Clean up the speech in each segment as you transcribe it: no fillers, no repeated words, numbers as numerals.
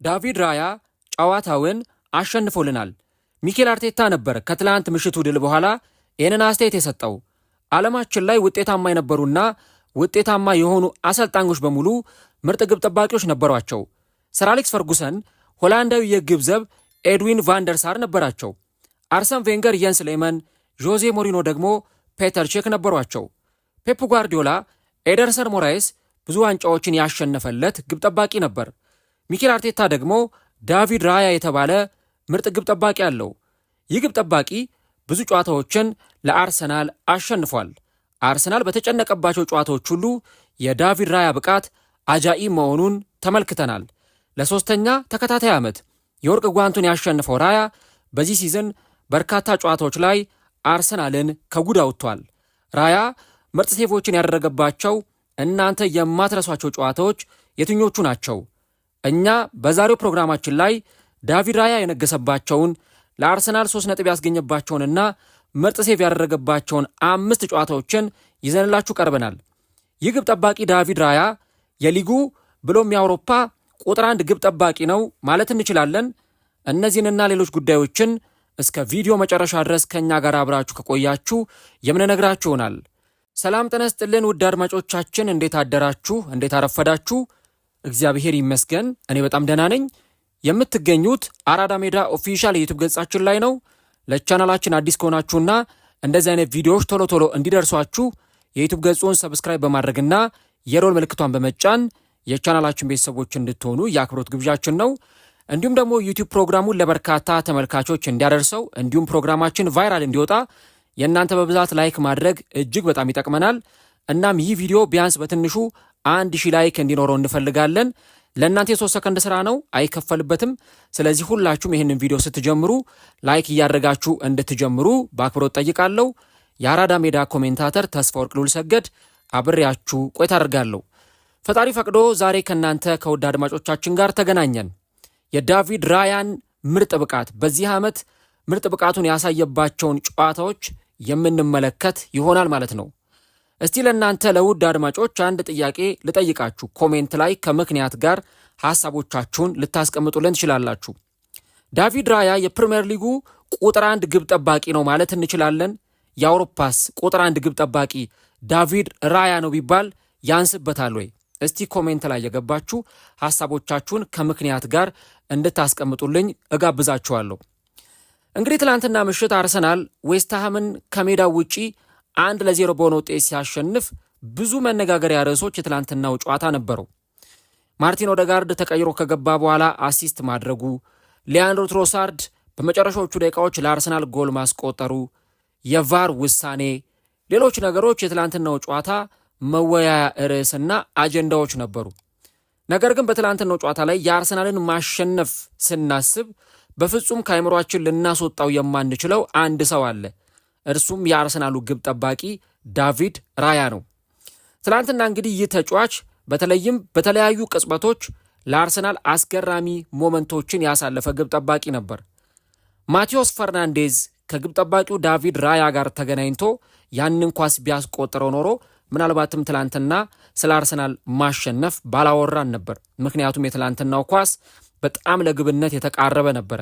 ዳቪድ ራያ ጨዋታውን አሸንፎልናል። ሚኬል አርቴታ ነበር ከትላንት ምሽቱ ድል በኋላ ይህንን አስተያየት የሰጠው። ዓለማችን ላይ ውጤታማ የነበሩና ውጤታማ የሆኑ አሰልጣኞች በሙሉ ምርጥ ግብ ጠባቂዎች ነበሯቸው። ሰር አሌክስ ፈርጉሰን ሆላንዳዊ የግብ ዘብ ኤድዊን ቫንደርሳር ነበራቸው። አርሰን ቬንገር የንስ ሌመን፣ ዦዜ ሞሪኖ ደግሞ ፔተር ቼክ ነበሯቸው። ፔፕ ጓርዲዮላ ኤደርሰን ሞራይስ ብዙ ዋንጫዎችን ያሸነፈለት ግብ ጠባቂ ነበር። ሚኬል አርቴታ ደግሞ ዳቪድ ራያ የተባለ ምርጥ ግብ ጠባቂ አለው። ይህ ግብ ጠባቂ ብዙ ጨዋታዎችን ለአርሰናል አሸንፏል። አርሰናል በተጨነቀባቸው ጨዋታዎች ሁሉ የዳቪድ ራያ ብቃት አጃኢብ መሆኑን ተመልክተናል። ለሶስተኛ ተከታታይ ዓመት የወርቅ ጓንቱን ያሸንፈው ራያ በዚህ ሲዝን በርካታ ጨዋታዎች ላይ አርሰናልን ከጉድ አውጥቷል። ራያ ምርጥ ሴቮችን ያደረገባቸው እናንተ የማትረሷቸው ጨዋታዎች የትኞቹ ናቸው? እኛ በዛሬው ፕሮግራማችን ላይ ዳቪድ ራያ የነገሰባቸውን ለአርሰናል 3 ነጥብ ያስገኘባቸውንና ምርጥ ሴቭ ያደረገባቸውን 5 ጨዋታዎችን ይዘንላችሁ ቀርበናል። ይህ ግብ ጠባቂ ዳቪድ ራያ የሊጉ ብሎም የአውሮፓ ቁጥር 1 ግብ ጠባቂ ነው ማለት እንችላለን። እነዚህንና ሌሎች ጉዳዮችን እስከ ቪዲዮ መጨረሻ ድረስ ከኛ ጋር አብራችሁ ከቆያችሁ የምንነግራችሁ ይሆናል። ሰላም ጤና ይስጥልን ውድ አድማጮቻችን፣ እንዴት አደራችሁ? እንዴት አረፈዳችሁ? እግዚአብሔር ይመስገን እኔ በጣም ደህና ነኝ። የምትገኙት አራዳ ሜዳ ኦፊሻል የዩቲዩብ ገጻችን ላይ ነው። ለቻናላችን አዲስ ከሆናችሁና እንደዚህ አይነት ቪዲዮዎች ቶሎ ቶሎ እንዲደርሷችሁ የዩቲዩብ ገጹን ሰብስክራይብ በማድረግና የሮል ምልክቷን በመጫን የቻናላችን ቤተሰቦች እንድትሆኑ የአክብሮት ግብዣችን ነው። እንዲሁም ደግሞ ዩቲዩብ ፕሮግራሙን ለበርካታ ተመልካቾች እንዲያደርሰው እንዲሁም ፕሮግራማችን ቫይራል እንዲወጣ የእናንተ በብዛት ላይክ ማድረግ እጅግ በጣም ይጠቅመናል። እናም ይህ ቪዲዮ ቢያንስ በትንሹ 1000 ላይክ እንዲኖረው እንፈልጋለን። ለእናንተ የ3 ሰከንድ ስራ ነው፣ አይከፈልበትም። ስለዚህ ሁላችሁም ይህንን ቪዲዮ ስትጀምሩ ላይክ እያደረጋችሁ እንድትጀምሩ በአክብሮት ጠይቃለሁ። የአራዳ ሜዳ ኮሜንታተር ተስፋ ወርቅ ልዑል ሰገድ አብሬያችሁ ቆይታ አደርጋለሁ። ፈጣሪ ፈቅዶ ዛሬ ከእናንተ ከውድ አድማጮቻችን ጋር ተገናኘን። የዳቪድ ራያን ምርጥ ብቃት በዚህ ዓመት ምርጥ ብቃቱን ያሳየባቸውን ጨዋታዎች የምንመለከት ይሆናል ማለት ነው። እስቲ ለእናንተ ለውድ አድማጮች አንድ ጥያቄ ልጠይቃችሁ። ኮሜንት ላይ ከምክንያት ጋር ሐሳቦቻችሁን ልታስቀምጡልን ትችላላችሁ። ዳቪድ ራያ የፕሪሚየር ሊጉ ቁጥር 1 ግብ ጠባቂ ነው ማለት እንችላለን? የአውሮፓስ ቁጥር 1 ግብ ጠባቂ ዳቪድ ራያ ነው ቢባል ያንስበታል ወይ? እስቲ ኮሜንት ላይ የገባችሁ ሐሳቦቻችሁን ከምክንያት ጋር እንድታስቀምጡልኝ እጋብዛችኋለሁ። እንግዲህ ትላንትና ምሽት አርሰናል ዌስትሃምን ከሜዳው ውጪ 1-0 በሆነ ውጤት ሲያሸንፍ ብዙ መነጋገሪያ ርዕሶች የትላንትናው ጨዋታ ነበረው። ማርቲን ኦዴጋርድ ተቀይሮ ከገባ በኋላ አሲስት ማድረጉ፣ ሊያንድሮ ትሮሳርድ በመጨረሻዎቹ ደቂቃዎች ለአርሰናል ጎል ማስቆጠሩ፣ የቫር ውሳኔ፣ ሌሎች ነገሮች የትላንትናው ጨዋታ መወያያ ርዕስና አጀንዳዎች ነበሩ። ነገር ግን በትላንትናው ጨዋታ ላይ የአርሰናልን ማሸነፍ ስናስብ በፍጹም ከአይምሯችን ልናስወጣው የማንችለው አንድ ሰው አለ። እርሱም የአርሰናሉ ግብ ጠባቂ ዳቪድ ራያ ነው። ትላንትና እንግዲህ ይህ ተጫዋች በተለይም በተለያዩ ቅጽበቶች ለአርሰናል አስገራሚ ሞመንቶችን ያሳለፈ ግብ ጠባቂ ነበር። ማቴዎስ ፈርናንዴዝ ከግብ ጠባቂው ዳቪድ ራያ ጋር ተገናኝቶ ያንን ኳስ ቢያስቆጥረው ኖሮ ምናልባትም ትላንትና ስለ አርሰናል ማሸነፍ ባላወራን ነበር። ምክንያቱም የትላንትናው ኳስ በጣም ለግብነት የተቃረበ ነበረ።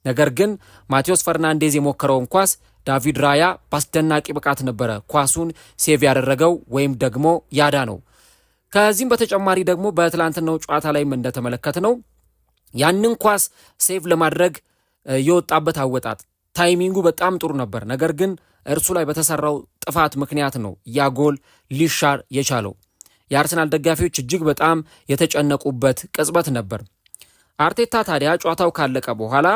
ነገር ግን ማቴዎስ ፈርናንዴዝ የሞከረውን ኳስ ዳቪድ ራያ በአስደናቂ ብቃት ነበረ ኳሱን ሴቭ ያደረገው ወይም ደግሞ ያዳነው። ከዚህም በተጨማሪ ደግሞ በትላንትናው ጨዋታ ላይም እንደተመለከትነው ያንን ኳስ ሴቭ ለማድረግ የወጣበት አወጣጥ ታይሚንጉ በጣም ጥሩ ነበር። ነገር ግን እርሱ ላይ በተሰራው ጥፋት ምክንያት ነው ያ ጎል ሊሻር የቻለው። የአርሰናል ደጋፊዎች እጅግ በጣም የተጨነቁበት ቅጽበት ነበር። አርቴታ ታዲያ ጨዋታው ካለቀ በኋላ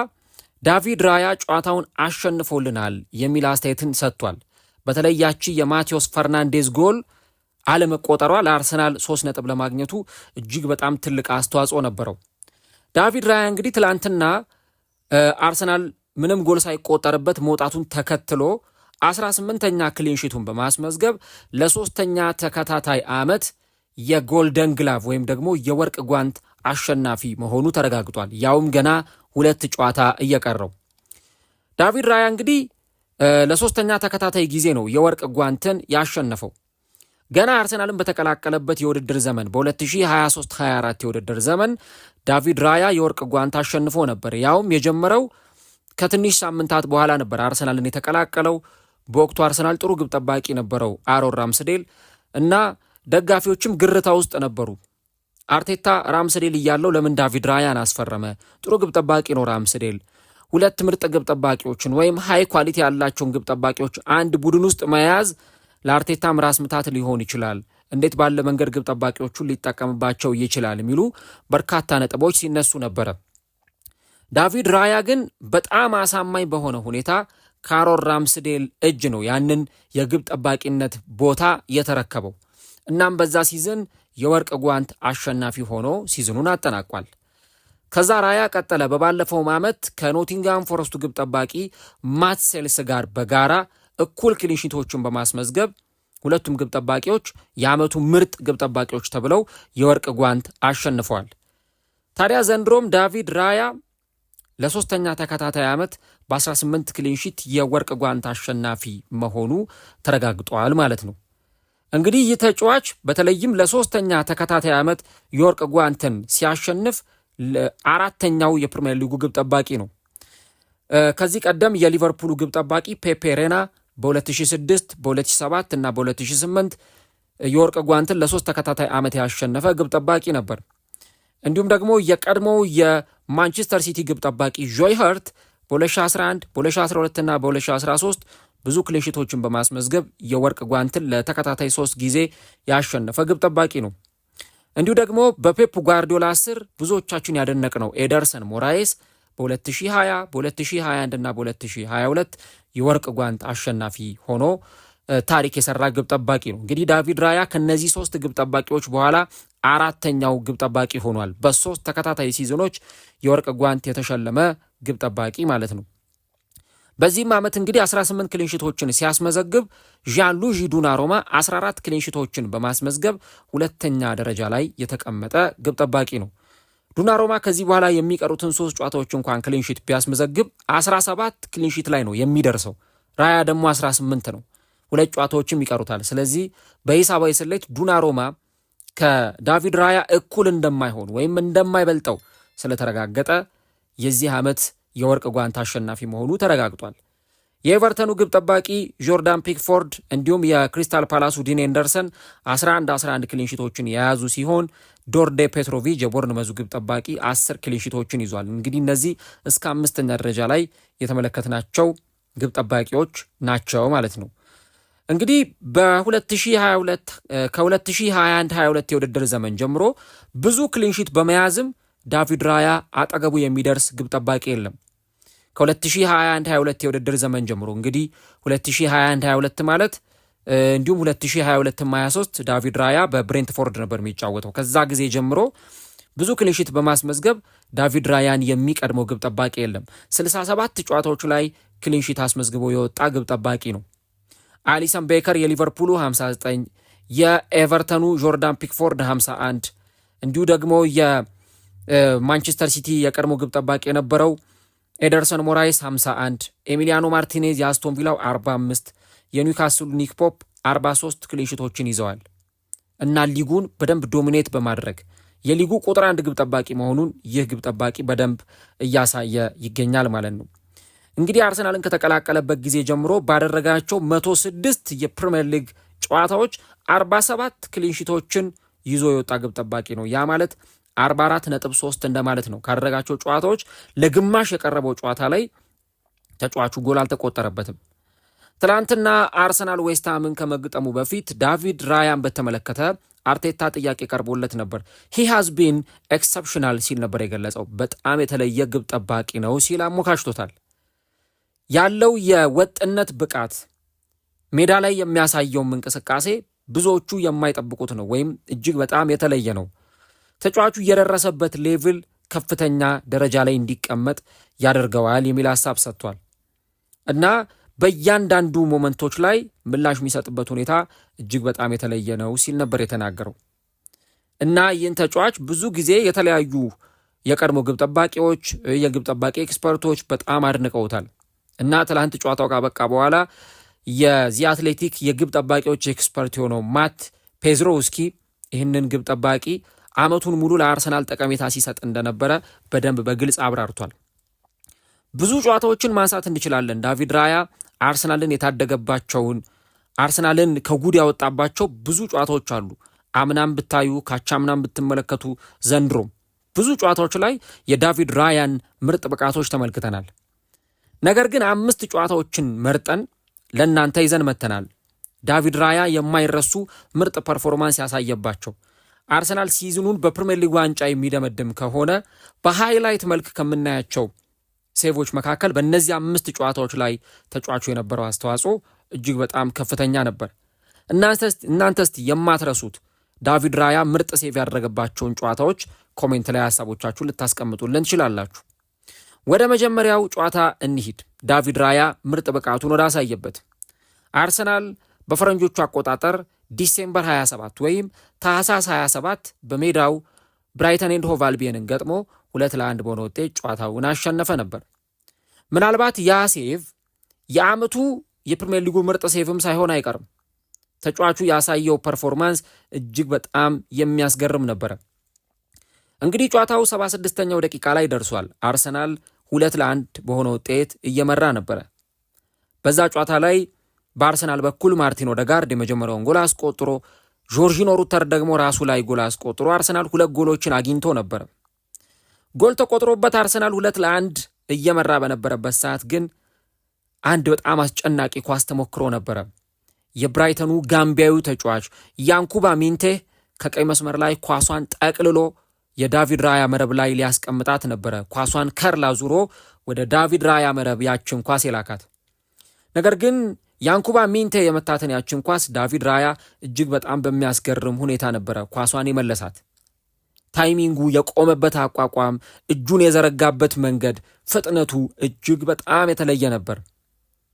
ዳቪድ ራያ ጨዋታውን አሸንፎልናል የሚል አስተያየትን ሰጥቷል። በተለይ ያቺ የማቴዎስ ፈርናንዴዝ ጎል አለመቆጠሯ ለአርሰናል 3 ነጥብ ለማግኘቱ እጅግ በጣም ትልቅ አስተዋጽኦ ነበረው። ዳቪድ ራያ እንግዲህ ትላንትና አርሰናል ምንም ጎል ሳይቆጠርበት መውጣቱን ተከትሎ 18ኛ ክሊንሺቱን በማስመዝገብ ለ3ኛ ተከታታይ ዓመት የጎልደን ግላቭ ወይም ደግሞ የወርቅ ጓንት አሸናፊ መሆኑ ተረጋግጧል። ያውም ገና 2 ጨዋታ እየቀረው። ዳቪድ ራያ እንግዲህ ለ3ኛ ተከታታይ ጊዜ ነው የወርቅ ጓንትን ያሸነፈው። ገና አርሰናልን በተቀላቀለበት የውድድር ዘመን በ2023-24 የውድድር ዘመን ዳቪድ ራያ የወርቅ ጓንት አሸንፎ ነበር። ያውም የጀመረው ከትንሽ ሳምንታት በኋላ ነበር አርሰናልን የተቀላቀለው። በወቅቱ አርሰናል ጥሩ ግብ ጠባቂ ነበረው አሮን ራምስዴል እና ደጋፊዎችም ግርታ ውስጥ ነበሩ። አርቴታ ራምስዴል እያለው ለምን ዳቪድ ራያን አስፈረመ? ጥሩ ግብ ጠባቂ ነው ራምስዴል። ሁለት ምርጥ ግብ ጠባቂዎችን ወይም ሃይ ኳሊቲ ያላቸውን ግብ ጠባቂዎች አንድ ቡድን ውስጥ መያዝ ለአርቴታም ራስ ምታት ሊሆን ይችላል። እንዴት ባለ መንገድ ግብ ጠባቂዎቹን ሊጠቀምባቸው ይችላል የሚሉ በርካታ ነጥቦች ሲነሱ ነበረ። ዳቪድ ራያ ግን በጣም አሳማኝ በሆነ ሁኔታ ከአሮን ራምስዴል እጅ ነው ያንን የግብ ጠባቂነት ቦታ የተረከበው። እናም በዛ ሲዝን የወርቅ ጓንት አሸናፊ ሆኖ ሲዝኑን አጠናቋል። ከዛ ራያ ቀጠለ። በባለፈው ዓመት ከኖቲንጋም ፎረስቱ ግብ ጠባቂ ማት ሴልስ ጋር በጋራ እኩል ክሊንሺቶችን በማስመዝገብ ሁለቱም ግብ ጠባቂዎች የዓመቱ ምርጥ ግብ ጠባቂዎች ተብለው የወርቅ ጓንት አሸንፈዋል። ታዲያ ዘንድሮም ዳቪድ ራያ ለሶስተኛ ተከታታይ ዓመት በ18 ክሊንሺት የወርቅ ጓንት አሸናፊ መሆኑ ተረጋግጧል ማለት ነው። እንግዲህ ይህ ተጫዋች በተለይም ለሶስተኛ ተከታታይ ዓመት የወርቅ ጓንትን ሲያሸንፍ አራተኛው የፕሪሚየር ሊጉ ግብ ጠባቂ ነው። ከዚህ ቀደም የሊቨርፑሉ ግብ ጠባቂ ፔፔ ሬና በ2006 በ2007 እና በ2008 የወርቅ ጓንትን ለሶስት ተከታታይ ዓመት ያሸነፈ ግብ ጠባቂ ነበር። እንዲሁም ደግሞ የቀድሞው የማንቸስተር ሲቲ ግብ ጠባቂ ጆይ ሀርት በ2011 በ2012 እና በ2013 ብዙ ክሊንሺቶችን በማስመዝገብ የወርቅ ጓንትን ለተከታታይ 3 ጊዜ ያሸነፈ ግብ ጠባቂ ነው። እንዲሁ ደግሞ በፔፕ ጓርዲዮላ ስር ብዙዎቻችን ያደነቅነው ኤደርሰን ሞራይስ በ2020 በ2021 እና በ2022 የወርቅ ጓንት አሸናፊ ሆኖ ታሪክ የሰራ ግብ ጠባቂ ነው። እንግዲህ ዳቪድ ራያ ከነዚህ 3 ግብ ጠባቂዎች በኋላ አራተኛው ግብ ጠባቂ ሆኗል። በ3 ተከታታይ ሲዝኖች የወርቅ ጓንት የተሸለመ ግብ ጠባቂ ማለት ነው። በዚህም ዓመት እንግዲህ 18 ክሊንሺቶችን ሲያስመዘግብ ዣንሉጂ ዱናሩማ 14 ክሊንሺቶችን በማስመዝገብ ሁለተኛ ደረጃ ላይ የተቀመጠ ግብ ጠባቂ ነው። ዱናሩማ ከዚህ በኋላ የሚቀሩትን 3 ጨዋታዎች እንኳን ክሊንሺት ቢያስመዘግብ 17 ክሊንሺት ላይ ነው የሚደርሰው። ራያ ደግሞ 18 ነው፣ 2 ጨዋታዎችም ይቀሩታል። ስለዚህ በሂሳባዊ ስሌት ዱናሩማ ከዳቪድ ራያ እኩል እንደማይሆን ወይም እንደማይበልጠው ስለተረጋገጠ የዚህ ዓመት የወርቅ ጓንት አሸናፊ መሆኑ ተረጋግጧል። የኤቨርተኑ ግብ ጠባቂ ጆርዳን ፒክፎርድ እንዲሁም የክሪስታል ፓላሱ ዲን ኤንደርሰን 11 ክሊንሺቶችን የያዙ ሲሆን ዶርዴ ፔትሮቪች የቦርንመዙ ግብ ጠባቂ 10 ክሊንሺቶችን ይዟል። እንግዲህ እነዚህ እስከ 5ኛ ደረጃ ላይ የተመለከትናቸው ግብ ጠባቂዎች ናቸው ማለት ነው። እንግዲህ በ2022 ከ2021-22 የውድድር ዘመን ጀምሮ ብዙ ክሊንሺት በመያዝም ዳቪድ ራያ አጠገቡ የሚደርስ ግብ ጠባቂ የለም። ከ2021-22 የውድድር ዘመን ጀምሮ እንግዲህ 2021-22 ማለት እንዲሁም 2022-23 ዳቪድ ራያ በብሬንትፎርድ ነበር የሚጫወተው። ከዛ ጊዜ ጀምሮ ብዙ ክሊንሺት በማስመዝገብ ዳቪድ ራያን የሚቀድመው ግብ ጠባቂ የለም። 67 ጨዋታዎች ላይ ክሊንሺት አስመዝግቦ የወጣ ግብ ጠባቂ ነው። አሊሰን ቤከር የሊቨርፑሉ 59፣ የኤቨርተኑ ጆርዳን ፒክፎርድ 51፣ እንዲሁ ደግሞ የማንቸስተር ሲቲ የቀድሞ ግብ ጠባቂ የነበረው ኤደርሰን ሞራይስ 51፣ ኤሚሊያኖ ማርቲኔዝ የአስቶን ቪላው 45፣ የኒውካስሉ ኒክ ፖፕ 43 ክሊንሺቶችን ይዘዋል እና ሊጉን በደንብ ዶሚኔት በማድረግ የሊጉ ቁጥር 1 ግብ ጠባቂ መሆኑን ይህ ግብ ጠባቂ በደንብ እያሳየ ይገኛል ማለት ነው። እንግዲህ አርሰናልን ከተቀላቀለበት ጊዜ ጀምሮ ባደረጋቸው 106 የፕሪሚየር ሊግ ጨዋታዎች 47 ክሊንሺቶችን ይዞ የወጣ ግብ ጠባቂ ነው። ያ ማለት 44.3 እንደማለት ነው። ካደረጋቸው ጨዋታዎች ለግማሽ የቀረበው ጨዋታ ላይ ተጫዋቹ ጎል አልተቆጠረበትም። ትላንትና አርሰናል ዌስትሃምን ከመግጠሙ በፊት ዳቪድ ራያን በተመለከተ አርቴታ ጥያቄ ቀርቦለት ነበር። ሂ ሃዝ ቢን ኤክሰፕሽናል ሲል ነበር የገለጸው። በጣም የተለየ ግብ ጠባቂ ነው ሲል አሞካሽቶታል። ያለው የወጥነት ብቃት፣ ሜዳ ላይ የሚያሳየውም እንቅስቃሴ ብዙዎቹ የማይጠብቁት ነው ወይም እጅግ በጣም የተለየ ነው። ተጫዋቹ የደረሰበት ሌቭል ከፍተኛ ደረጃ ላይ እንዲቀመጥ ያደርገዋል የሚል ሀሳብ ሰጥቷል እና በእያንዳንዱ ሞመንቶች ላይ ምላሽ የሚሰጥበት ሁኔታ እጅግ በጣም የተለየ ነው ሲል ነበር የተናገረው እና ይህን ተጫዋች ብዙ ጊዜ የተለያዩ የቀድሞ ግብ ጠባቂዎች፣ የግብ ጠባቂ ኤክስፐርቶች በጣም አድንቀውታል እና ትላንት ጨዋታው ካበቃ በኋላ የዚ አትሌቲክ የግብ ጠባቂዎች ኤክስፐርት የሆነው ማት ፔዝሮውስኪ ይህንን ግብ ጠባቂ ዓመቱን ሙሉ ለአርሰናል ጠቀሜታ ሲሰጥ እንደነበረ በደንብ በግልጽ አብራርቷል። ብዙ ጨዋታዎችን ማንሳት እንችላለን። ዳቪድ ራያ አርሰናልን የታደገባቸውን አርሰናልን ከጉድ ያወጣባቸው ብዙ ጨዋታዎች አሉ። አምናም ብታዩ ካቻምናም ብትመለከቱ ዘንድሮም ብዙ ጨዋታዎች ላይ የዳቪድ ራያን ምርጥ ብቃቶች ተመልክተናል። ነገር ግን 5 ጨዋታዎችን መርጠን ለእናንተ ይዘን መተናል። ዳቪድ ራያ የማይረሱ ምርጥ ፐርፎርማንስ ያሳየባቸው አርሰናል ሲዝኑን በፕሪሚየር ሊግ ዋንጫ የሚደመድም ከሆነ በሃይላይት መልክ ከምናያቸው ሴቮች መካከል በእነዚህ 5 ጨዋታዎች ላይ ተጫዋቹ የነበረው አስተዋጽኦ እጅግ በጣም ከፍተኛ ነበር። እናንተስ የማትረሱት ዳቪድ ራያ ምርጥ ሴቭ ያደረገባቸውን ጨዋታዎች ኮሜንት ላይ ሀሳቦቻችሁን ልታስቀምጡልን ትችላላችሁ። ወደ መጀመሪያው ጨዋታ እንሂድ። ዳቪድ ራያ ምርጥ ብቃቱን ወደ አሳየበት አርሰናል በፈረንጆቹ አቆጣጠር ዲሴምበር 27 ወይም ታህሳስ 27 በሜዳው ብራይተን ኤንድ ሆቭ አልቢዮንን ገጥሞ 2-1 በሆነ ውጤት ጨዋታውን አሸነፈ ነበር። ምናልባት ያ ሴቭ የዓመቱ የፕሪሚየር ሊጉ ምርጥ ሴቭም ሳይሆን አይቀርም። ተጫዋቹ ያሳየው ፐርፎርማንስ እጅግ በጣም የሚያስገርም ነበረ። እንግዲህ ጨዋታው 76ኛው ደቂቃ ላይ ደርሷል። አርሰናል 2-1 በሆነ ውጤት እየመራ ነበረ። በዛ ጨዋታ ላይ በአርሰናል በኩል ማርቲን ኦዴጋርድ የመጀመሪያውን ጎል አስቆጥሮ ጆርጂኖ ሩተር ደግሞ ራሱ ላይ ጎል አስቆጥሮ አርሰናል 2 ጎሎችን አግኝቶ ነበረ። ጎል ተቆጥሮበት አርሰናል 2-1 እየመራ በነበረበት ሰዓት ግን አንድ በጣም አስጨናቂ ኳስ ተሞክሮ ነበረ። የብራይተኑ ጋምቢያዊ ተጫዋች ያንኩባ ሚንቴ ከቀይ መስመር ላይ ኳሷን ጠቅልሎ የዳቪድ ራያ መረብ ላይ ሊያስቀምጣት ነበረ። ኳሷን ከርላ ዙሮ ወደ ዳቪድ ራያ መረብ ያችን ኳስ የላካት። ነገር ግን ያንኩባ ሚንቴ የመታትን ያችን ኳስ ዳቪድ ራያ እጅግ በጣም በሚያስገርም ሁኔታ ነበረ ኳሷን የመለሳት። ታይሚንጉ፣ የቆመበት አቋቋም፣ እጁን የዘረጋበት መንገድ፣ ፍጥነቱ እጅግ በጣም የተለየ ነበር።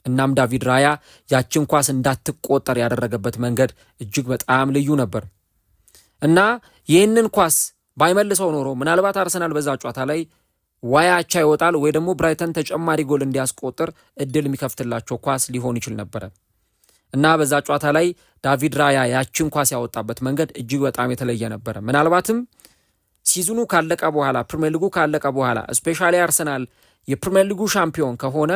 እናም ዳቪድ ራያ ያችን ኳስ እንዳትቆጠር ያደረገበት መንገድ እጅግ በጣም ልዩ ነበር እና ይህንን ኳስ ባይመልሰው ኖሮ ምናልባት አርሰናል በዛ ጨዋታ ላይ ወይ አቻ ይወጣል ወይ ደግሞ ብራይተን ተጨማሪ ጎል እንዲያስቆጥር እድል የሚከፍትላቸው ኳስ ሊሆን ይችል ነበረ እና በዛ ጨዋታ ላይ ዳቪድ ራያ ያችን ኳስ ያወጣበት መንገድ እጅግ በጣም የተለየ ነበረ። ምናልባትም ሲዝኑ ካለቀ በኋላ ፕሪሚየር ሊጉ ካለቀ በኋላ ስፔሻሊ አርሰናል የፕሪሚየር ሊጉ ሻምፒዮን ከሆነ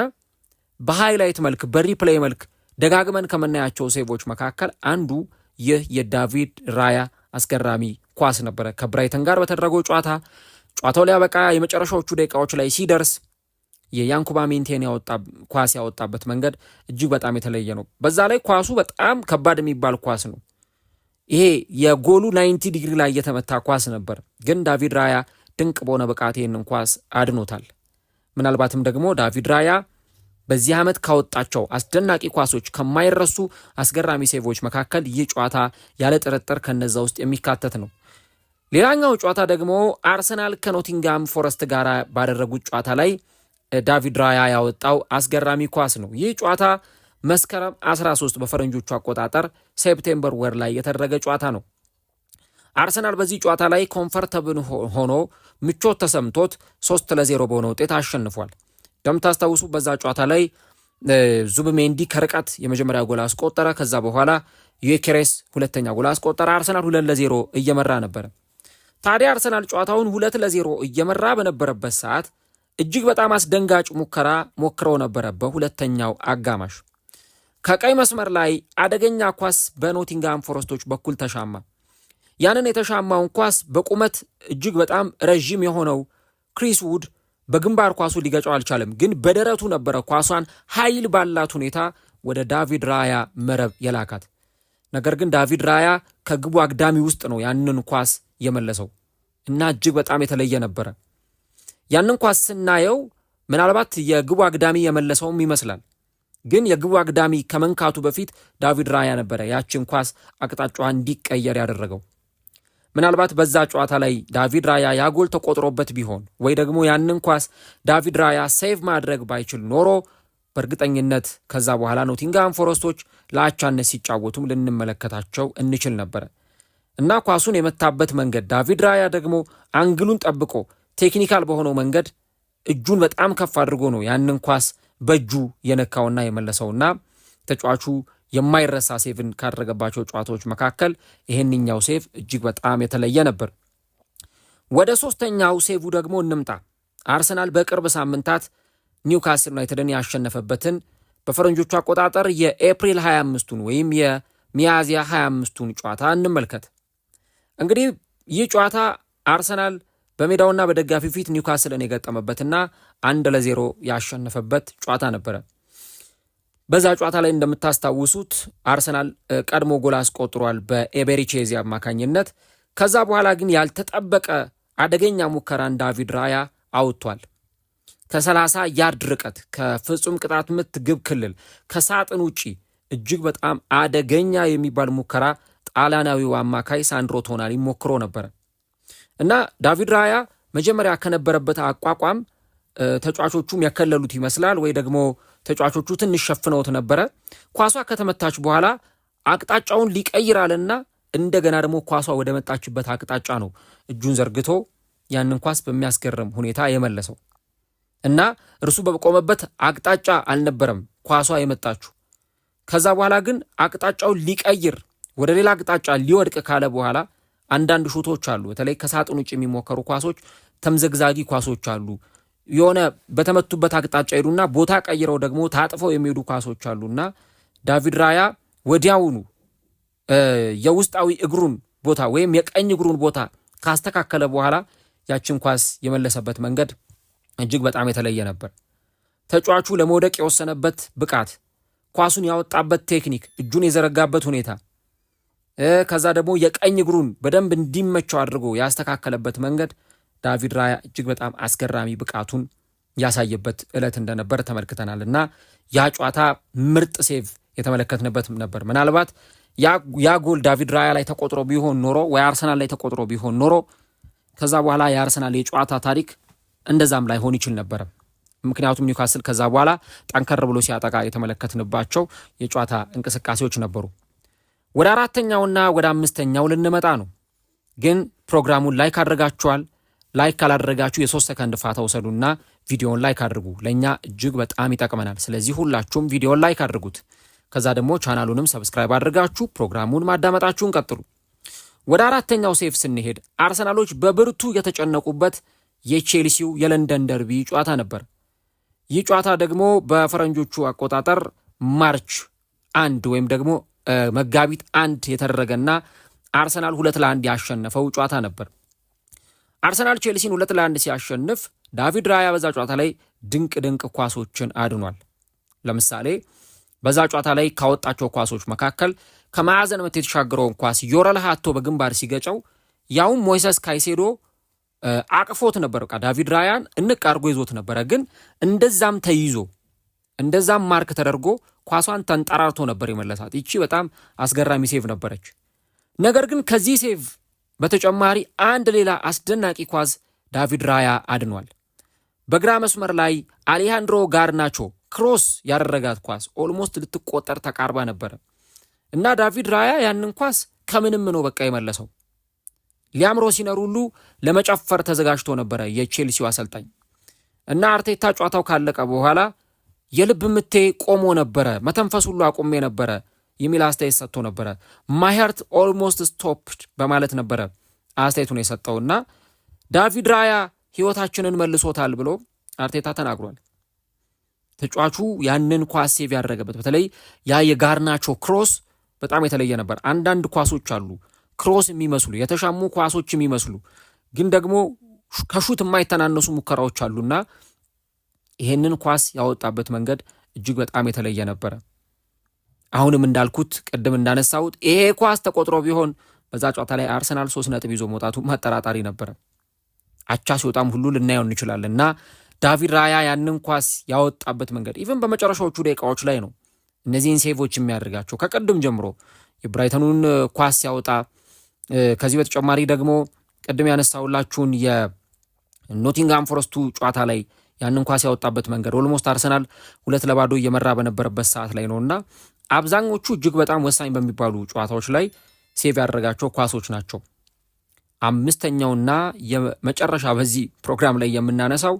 በሃይላይት መልክ በሪፕሌይ መልክ ደጋግመን ከምናያቸው ሴቮች መካከል አንዱ ይህ የዳቪድ ራያ አስገራሚ ኳስ ነበረ። ከብራይተን ጋር በተደረገው ጨዋታው ሊያበቃ የመጨረሻዎቹ ደቂቃዎች ላይ ሲደርስ የያንኩባ ሚንቴን ኳስ ያወጣበት መንገድ እጅግ በጣም የተለየ ነው። በዛ ላይ ኳሱ በጣም ከባድ የሚባል ኳስ ነው። ይሄ የጎሉ 90 ዲግሪ ላይ የተመታ ኳስ ነበር፣ ግን ዳቪድ ራያ ድንቅ በሆነ ብቃት ይህንን ኳስ አድኖታል። ምናልባትም ደግሞ ዳቪድ ራያ በዚህ ዓመት ካወጣቸው አስደናቂ ኳሶች ከማይረሱ አስገራሚ ሴቮች መካከል ይህ ጨዋታ ያለ ጥርጥር ከነዛ ውስጥ የሚካተት ነው። ሌላኛው ጨዋታ ደግሞ አርሰናል ከኖቲንጋም ፎረስት ጋር ባደረጉት ጨዋታ ላይ ዳቪድ ራያ ያወጣው አስገራሚ ኳስ ነው። ይህ ጨዋታ መስከረም 13 በፈረንጆቹ አቆጣጠር ሴፕቴምበር ወር ላይ የተደረገ ጨዋታ ነው። አርሰናል በዚህ ጨዋታ ላይ ኮምፈርተብል ሆኖ ምቾት ተሰምቶት 3-0 በሆነ ውጤት አሸንፏል። እንደምታስታውሱ በዛ ጨዋታ ላይ ዙብሜንዲ ከርቀት የመጀመሪያ ጎል አስቆጠረ። ከዛ በኋላ ዩኬሬስ ሁለተኛ ጎል አስቆጠረ። አርሰናል 2-0 እየመራ ነበር። ታዲያ አርሰናል ጨዋታውን 2-0 እየመራ በነበረበት ሰዓት እጅግ በጣም አስደንጋጭ ሙከራ ሞክረው ነበረ። በሁለተኛው አጋማሽ ከቀይ መስመር ላይ አደገኛ ኳስ በኖቲንጋም ፎረስቶች በኩል ተሻማ። ያንን የተሻማውን ኳስ በቁመት እጅግ በጣም ረዥም የሆነው ክሪስ ውድ በግንባር ኳሱ ሊገጨው አልቻለም፣ ግን በደረቱ ነበረ ኳሷን ኃይል ባላት ሁኔታ ወደ ዳቪድ ራያ መረብ የላካት። ነገር ግን ዳቪድ ራያ ከግቡ አግዳሚ ውስጥ ነው ያንን ኳስ የመለሰው እና እጅግ በጣም የተለየ ነበረ። ያንን ኳስ ስናየው ምናልባት የግቡ አግዳሚ የመለሰውም ይመስላል፣ ግን የግቡ አግዳሚ ከመንካቱ በፊት ዳቪድ ራያ ነበረ ያችን ኳስ አቅጣጫዋ እንዲቀየር ያደረገው። ምናልባት በዛ ጨዋታ ላይ ዳቪድ ራያ ያጎል ተቆጥሮበት ቢሆን ወይ ደግሞ ያንን ኳስ ዳቪድ ራያ ሴቭ ማድረግ ባይችል ኖሮ በእርግጠኝነት ከዛ በኋላ ኖቲንጋም ፎረስቶች ለአቻነት ሲጫወቱም ልንመለከታቸው እንችል ነበረ እና ኳሱን የመታበት መንገድ ዳቪድ ራያ ደግሞ አንግሉን ጠብቆ ቴክኒካል በሆነው መንገድ እጁን በጣም ከፍ አድርጎ ነው ያንን ኳስ በእጁ የነካውና የመለሰውና ተጫዋቹ የማይረሳ ሴቭን ካደረገባቸው ጨዋታዎች መካከል ይሄንኛው ሴቭ እጅግ በጣም የተለየ ነበር። ወደ ሶስተኛው ሴቭ ደግሞ እንምጣ። አርሰናል በቅርብ ሳምንታት ኒውካስል ዩናይትድን ያሸነፈበትን በፈረንጆቹ አቆጣጠር የኤፕሪል 25ቱን ወይም የሚያዝያ 25ቱን ጨዋታ እንመልከት። እንግዲህ ይህ ጨዋታ አርሰናል በሜዳውና በደጋፊው ፊት ኒውካስልን የገጠመበትና 1-0 ያሸነፈበት ጨዋታ ነበረ። በዛ ጨዋታ ላይ እንደምታስታውሱት አርሰናል ቀድሞ ጎል አስቆጥሯል በኤቤሪቼዚ አማካኝነት። ከዛ በኋላ ግን ያልተጠበቀ አደገኛ ሙከራን ዳቪድ ራያ አውጥቷል። ከ30 ያርድ ርቀት ከፍጹም ቅጣት ምት ግብ ክልል ከሳጥን ውጪ እጅግ በጣም አደገኛ የሚባል ሙከራ ጣሊያናዊው አማካይ ሳንድሮ ቶናሊ ሞክሮ ነበረ እና ዳቪድ ራያ መጀመሪያ ከነበረበት አቋቋም ተጫዋቾቹም ያከለሉት ይመስላል ወይ ደግሞ ተጫዋቾቹ ትንሽ ሸፍነውት ነበረ። ኳሷ ከተመታች በኋላ አቅጣጫውን ሊቀይራልና እንደገና ደግሞ ኳሷ ወደ መጣችበት አቅጣጫ ነው እጁን ዘርግቶ ያንን ኳስ በሚያስገርም ሁኔታ የመለሰው እና እርሱ በቆመበት አቅጣጫ አልነበረም ኳሷ የመጣችው። ከዛ በኋላ ግን አቅጣጫውን ሊቀይር ወደ ሌላ አቅጣጫ ሊወድቅ ካለ በኋላ አንዳንድ ሹቶች አሉ፣ በተለይ ከሳጥን ውጭ የሚሞከሩ ኳሶች፣ ተምዘግዛጊ ኳሶች አሉ። የሆነ በተመቱበት አቅጣጫ ሄዱና ቦታ ቀይረው ደግሞ ታጥፈው የሚሄዱ ኳሶች አሉና ዳቪድ ራያ ወዲያውኑ የውስጣዊ እግሩን ቦታ ወይም የቀኝ እግሩን ቦታ ካስተካከለ በኋላ ያችን ኳስ የመለሰበት መንገድ እጅግ በጣም የተለየ ነበር። ተጫዋቹ ለመውደቅ የወሰነበት ብቃት፣ ኳሱን ያወጣበት ቴክኒክ፣ እጁን የዘረጋበት ሁኔታ፣ ከዛ ደግሞ የቀኝ እግሩን በደንብ እንዲመቸው አድርጎ ያስተካከለበት መንገድ ዳቪድ ራያ እጅግ በጣም አስገራሚ ብቃቱን ያሳየበት ዕለት እንደነበር ተመልክተናል እና ያ ጨዋታ ምርጥ ሴቭ የተመለከትንበት ነበር። ምናልባት ያ ጎል ዳቪድ ራያ ላይ ተቆጥሮ ቢሆን ኖሮ ወይ አርሰናል ላይ ተቆጥሮ ቢሆን ኖሮ ከዛ በኋላ የአርሰናል የጨዋታ ታሪክ እንደዛም ላይ ሆን ይችል ነበር። ምክንያቱም ኒውካስል ከዛ በኋላ ጠንከር ብሎ ሲያጠቃ የተመለከትንባቸው የጨዋታ እንቅስቃሴዎች ነበሩ። ወደ አራተኛውና ወደ አምስተኛው ልንመጣ ነው። ግን ፕሮግራሙን ላይክ አድርጋችኋል? ላይክ ካላደረጋችሁ የ3 ሰከንድ ፋታ ውሰዱና ቪዲዮን ላይክ አድርጉ። ለእኛ እጅግ በጣም ይጠቅመናል። ስለዚህ ሁላችሁም ቪዲዮን ላይክ አድርጉት። ከዛ ደግሞ ቻናሉንም ሰብስክራይብ አድርጋችሁ ፕሮግራሙን ማዳመጣችሁን ቀጥሉ። ወደ አራተኛው ሴፍ ስንሄድ አርሰናሎች በብርቱ የተጨነቁበት የቼልሲው የለንደን ደርቢ ጨዋታ ነበር። ይህ ጨዋታ ደግሞ በፈረንጆቹ አቆጣጠር ማርች 1 ወይም ደግሞ መጋቢት 1 የተደረገና አርሰናል 2-1 ያሸነፈው ጨዋታ ነበር። አርሰናል ቼልሲን 2-1 ሲያሸንፍ ዳቪድ ራያ በዛ ጨዋታ ላይ ድንቅ ኳሶችን አድኗል። ለምሳሌ በዛ ጨዋታ ላይ ካወጣቸው ኳሶች መካከል ከማዕዘን ምት የተሻገረውን ኳስ ዮረል ሃቶ በግንባር ሲገጨው ያውም ሞይሰስ ካይሴዶ አቅፎት ነበር። በቃ ዳቪድ ራያን እንቅ አድርጎ ይዞት ነበረ። ግን እንደዛም ተይዞ እንደዛም ማርክ ተደርጎ ኳሷን ተንጠራርቶ ነበር የመለሳት። ይቺ በጣም አስገራሚ ሴቭ ነበረች። ነገር ግን ከዚህ ሴቭ በተጨማሪ አንድ ሌላ አስደናቂ ኳስ ዳቪድ ራያ አድኗል። በግራ መስመር ላይ አሌሃንድሮ ጋርናቾ ክሮስ ያደረጋት ኳስ ኦልሞስት ልትቆጠር ተቃርባ ነበረ እና ዳቪድ ራያ ያንን ኳስ ከምንም ነው በቃ የመለሰው። ሊያም ሮሲነር ሁሉ ለመጨፈር ተዘጋጅቶ ነበረ የቼልሲው አሰልጣኝ እና አርቴታ ጨዋታው ካለቀ በኋላ የልብ ምቴ ቆሞ ነበረ፣ መተንፈስ ሁሉ አቁሜ ነበረ የሚል አስተያየት ሰጥቶ ነበረ። ማይ ሃርት ኦልሞስት ስቶፕድ በማለት ነበረ አስተያየቱን የሰጠውና ዳቪድ ራያ ህይወታችንን መልሶታል ብሎ አርቴታ ተናግሯል። ተጫዋቹ ያንን ኳስ ሴቭ ያደረገበት በተለይ ያ የጋርናቾ ክሮስ በጣም የተለየ ነበር። አንዳንድ ኳሶች አሉ ክሮስ የሚመስሉ የተሻሙ ኳሶች የሚመስሉ ግን ደግሞ ከሹት የማይተናነሱ ሙከራዎች አሉና ይሄንን ኳስ ያወጣበት መንገድ እጅግ በጣም የተለየ ነበረ። አሁንም እንዳልኩት ቅድም እንዳነሳሁት ይሄ ኳስ ተቆጥሮ ቢሆን በዛ ጨዋታ ላይ አርሰናል 3 ነጥብ ይዞ መውጣቱ ማጠራጣሪ ነበረ። አቻ ሲወጣም ሁሉ ልናየው እንችላለንና ዳቪድ ራያ ያንን ኳስ ያወጣበት መንገድ ኢቭን በመጨረሻዎቹ ደቂቃዎች ላይ ነው እነዚህን ሴቮች የሚያደርጋቸው። ከቅድም ጀምሮ የብራይተኑን ኳስ ሲያወጣ፣ ከዚህ በተጨማሪ ደግሞ ቅድም ያነሳውላችሁን የኖቲንግሃም ፎረስቱ ጨዋታ ላይ ያንን ኳስ ያወጣበት መንገድ ኦልሞስት አርሰናል 2-0 እየመራ በነበረበት ሰዓት ላይ ነውና አብዛኞቹ እጅግ በጣም ወሳኝ በሚባሉ ጨዋታዎች ላይ ሴቭ ያደረጋቸው ኳሶች ናቸው። አምስተኛውና የመጨረሻ በዚህ ፕሮግራም ላይ የምናነሳው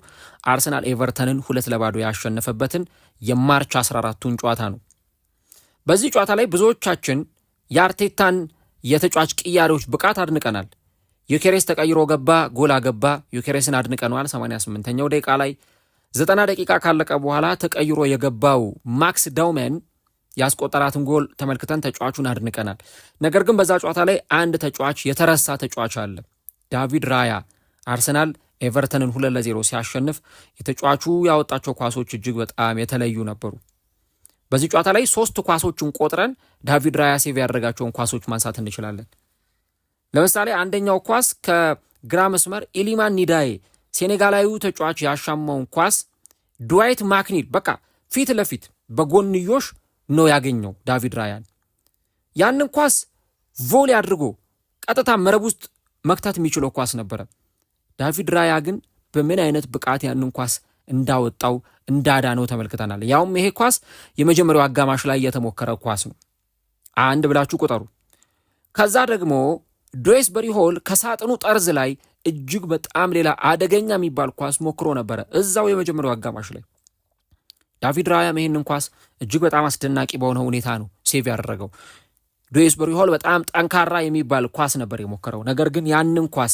አርሰናል ኤቨርተንን 2-0 ያሸነፈበትን የማርች 14ቱን ጨዋታ ነው። በዚህ ጨዋታ ላይ ብዙዎቻችን የአርቴታን የተጫዋች ቅያሬዎች ብቃት አድንቀናል። ዩኬሬስ ተቀይሮ ገባ፣ ጎል አገባ። ዩኬሬስን አድንቀነዋል። 88ኛው ደቂቃ ላይ 90 ደቂቃ ካለቀ በኋላ ተቀይሮ የገባው ማክስ ዳውመን ያስቆጠራትን ጎል ተመልክተን ተጫዋቹን አድንቀናል። ነገር ግን በዛ ጨዋታ ላይ አንድ ተጫዋች የተረሳ ተጫዋች አለ። ዳቪድ ራያ አርሰናል ኤቨርተንን 2-0 ሲያሸንፍ የተጫዋቹ ያወጣቸው ኳሶች እጅግ በጣም የተለዩ ነበሩ። በዚህ ጨዋታ ላይ 3 ኳሶችን ቆጥረን ዳቪድ ራያ ሴቭ ያደረጋቸውን ኳሶች ማንሳት እንችላለን። ለምሳሌ አንደኛው ኳስ ከግራ መስመር ኢሊማን ኒዳዬ ሴኔጋላዊው ተጫዋች ያሻማውን ኳስ ድዋይት ማክኒል በቃ ፊት ለፊት በጎንዮሽ ነው ያገኘው ዳቪድ ራያን። ያንን ኳስ ቮሊ አድርጎ ቀጥታ መረብ ውስጥ መክተት የሚችለው ኳስ ነበረ። ዳቪድ ራያ ግን በምን አይነት ብቃት ያንን ኳስ እንዳወጣው እንዳዳነው ተመልክተናል። ያውም ይሄ ኳስ የመጀመሪያው አጋማሽ ላይ የተሞከረ ኳስ ነው። አንድ ብላችሁ ቁጠሩ። ከዛ ደግሞ ዶዌስበሪ ሆል ከሳጥኑ ጠርዝ ላይ እጅግ በጣም ሌላ አደገኛ የሚባል ኳስ ሞክሮ ነበረ እዛው የመጀመሪያው አጋማሽ ላይ። ዳቪድ ራያም ይህንን ኳስ እጅግ በጣም አስደናቂ በሆነ ሁኔታ ነው ሴቭ ያደረገው። ዶዌስበሪ ሆል በጣም ጠንካራ የሚባል ኳስ ነበር የሞከረው። ነገር ግን ያንን ኳስ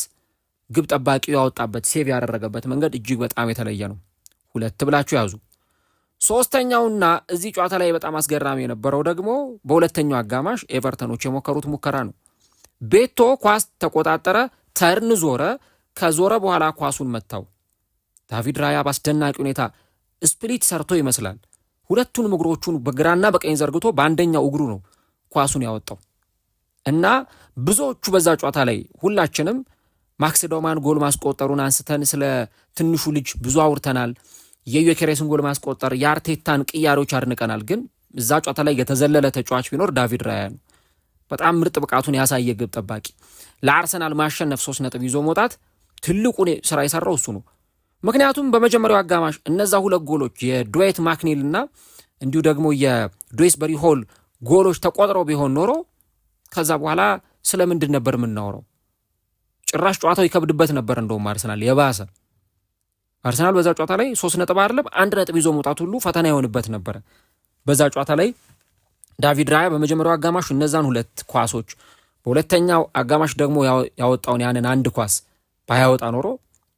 ግብ ጠባቂው ያወጣበት ሴቭ ያደረገበት መንገድ እጅግ በጣም የተለየ ነው። 2 ብላችሁ ያዙ። ሶስተኛውና እዚህ ጨዋታ ላይ በጣም አስገራሚ የነበረው ደግሞ በሁለተኛው አጋማሽ ኤቨርተኖች የሞከሩት ሙከራ ነው። ቤቶ ኳስ ተቆጣጠረ፣ ተርን ዞረ። ከዞረ በኋላ ኳሱን መታው። ዳቪድ ራያ በአስደናቂ ሁኔታ ስፕሊት ሰርቶ ይመስላል ሁለቱንም እግሮቹን በግራና በቀኝ ዘርግቶ በአንደኛው እግሩ ነው ኳሱን ያወጣው እና ብዙዎቹ በዛ ጨዋታ ላይ ሁላችንም ማክስ ዳውማን ጎል ማስቆጠሩን አንስተን ስለ ትንሹ ልጅ ብዙ አውርተናል። የዩኬሬስን ጎል ማስቆጠር፣ የአርቴታን ቅያሬዎች አድንቀናል። ግን እዛ ጨዋታ ላይ የተዘለለ ተጫዋች ቢኖር ዳቪድ ራያ ነው። በጣም ምርጥ ብቃቱን ያሳየ ግብ ጠባቂ። ለአርሰናል ማሸነፍ 3 ነጥብ ይዞ መውጣት ትልቁን ስራ የሰራው እሱ ነው። ምክንያቱም በመጀመሪያው አጋማሽ እነዛ 2 ጎሎች የድዌይት ማክኒል እና እንዲሁ ደግሞ የዶዌስበሪ ሆል ጎሎች ተቆጥረው ቢሆን ኖሮ ከዛ በኋላ ስለምንድን ነበር የምናወራው? ጭራሽ ጨዋታው ይከብድበት ነበር። እንደውም አርሰናል የባሰ አርሰናል በዛ ጨዋታ ላይ 3 ነጥብ አይደለም 1 ነጥብ ይዞ መውጣት ሁሉ ፈተና ይሆንበት ነበረ። በዛ ጨዋታ ላይ ዳቪድ ራያ በመጀመሪያው አጋማሽ እነዛን 2 ኳሶች በሁለተኛው አጋማሽ ደግሞ ያወጣውን ያንን አንድ ኳስ ባያወጣ ኖሮ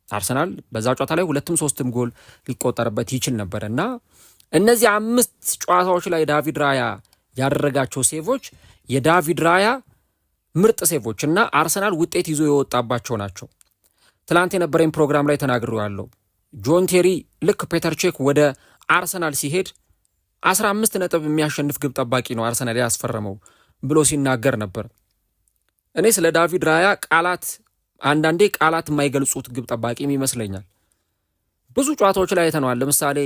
አርሰናል በዛ ጨዋታ ላይ 2ም 3ም ጎል ሊቆጠርበት ይችል ነበር እና እነዚህ 5 ጨዋታዎች ላይ ዳቪድ ራያ ያደረጋቸው ሴቮች የዳቪድ ራያ ምርጥ ሴቮች እና አርሰናል ውጤት ይዞ የወጣባቸው ናቸው። ትላንት የነበረኝ ፕሮግራም ላይ ተናግሬያለሁ። ጆን ቴሪ ልክ ፔተር ቼክ ወደ አርሰናል ሲሄድ 15 ነጥብ የሚያሸንፍ ግብ ጠባቂ ነው አርሰናል ያስፈረመው ብሎ ሲናገር ነበር። እኔ ስለ ዳቪድ ራያ አንዳንዴ ቃላት የማይገልጹት ግብ ጠባቂም ይመስለኛል። ብዙ ጨዋታዎች ላይ አይተነዋል። ለምሳሌ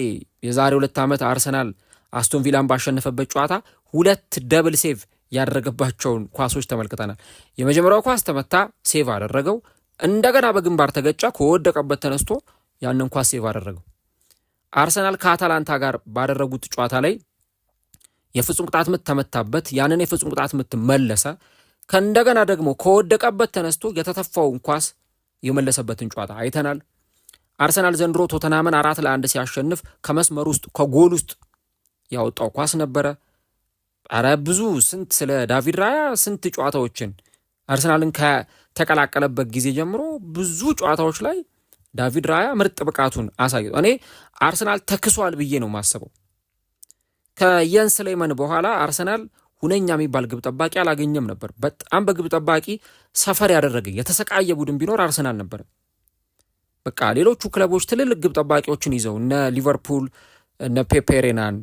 የዛሬ 2 ዓመት አርሰናል አስቶን ቪላን ባሸነፈበት ጨዋታ 2 ደብል ሴቭ ያደረገባቸውን ኳሶች ተመልክተናል። የመጀመሪያው ኳስ ተመታ፣ ሴቭ አደረገው። እንደገና በግንባር ተገጫ፣ ከወደቀበት ተነስቶ ያንን ኳስ ሴቭ አደረገው። አርሰናል ከአታላንታ ጋር ባደረጉት ጨዋታ ላይ የፍጹም ቅጣት ምት ተመታበት፣ ያንን የፍጹም ቅጣት ምት መለሰ። ከእንደገና ደግሞ ከወደቀበት ተነስቶ የተተፋውን ኳስ የመለሰበትን ጨዋታ አይተናል። አርሰናል ዘንድሮ ቶተናምን 4-1 ሲያሸንፍ ከመስመር ውስጥ ከጎል ውስጥ ያወጣው ኳስ ነበረ። አረ ብዙ ስለ ዳቪድ ራያ ስንት ጨዋታዎችን አርሰናልን ከተቀላቀለበት ጊዜ ጀምሮ ብዙ ጨዋታዎች ላይ ዳቪድ ራያ ምርጥ ብቃቱን አሳይቶ እኔ አርሰናል ተክሷል ብዬ ነው ማስበው። ከየን ስሌመን በኋላ አርሰናል ሁነኛ የሚባል ግብ ጠባቂ አላገኘም ነበር። በጣም በግብ ጠባቂ ሰፈር ያደረገ የተሰቃየ ቡድን ቢኖር አርሰናል ነበር። በቃ ሌሎቹ ክለቦች ትልልቅ ግብ ጠባቂዎችን ይዘው እነ ሊቨርፑል እነ ፔፔ ሬናን፣